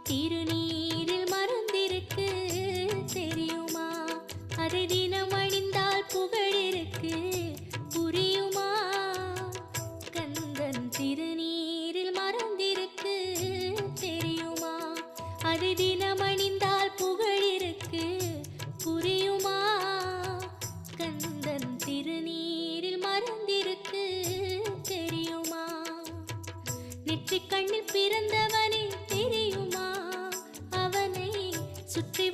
திருநீரில் மறந்திருக்கு தெரியுமா? அதை தினம் அணிந்தால் புகழிருக்கு புரியுமா? கந்தன் திருநீரில் மறந்திருக்கு தெரியுமா? அதை தினம் அணிந்தால் புகழிருக்கு புரியுமா? கந்தன் திருநீரில் மறந்திருக்கு தெரியுமா? நெற்றிக் கண்ணில் பிறந்தவனே தெரியுமா? அவனை சுற்றி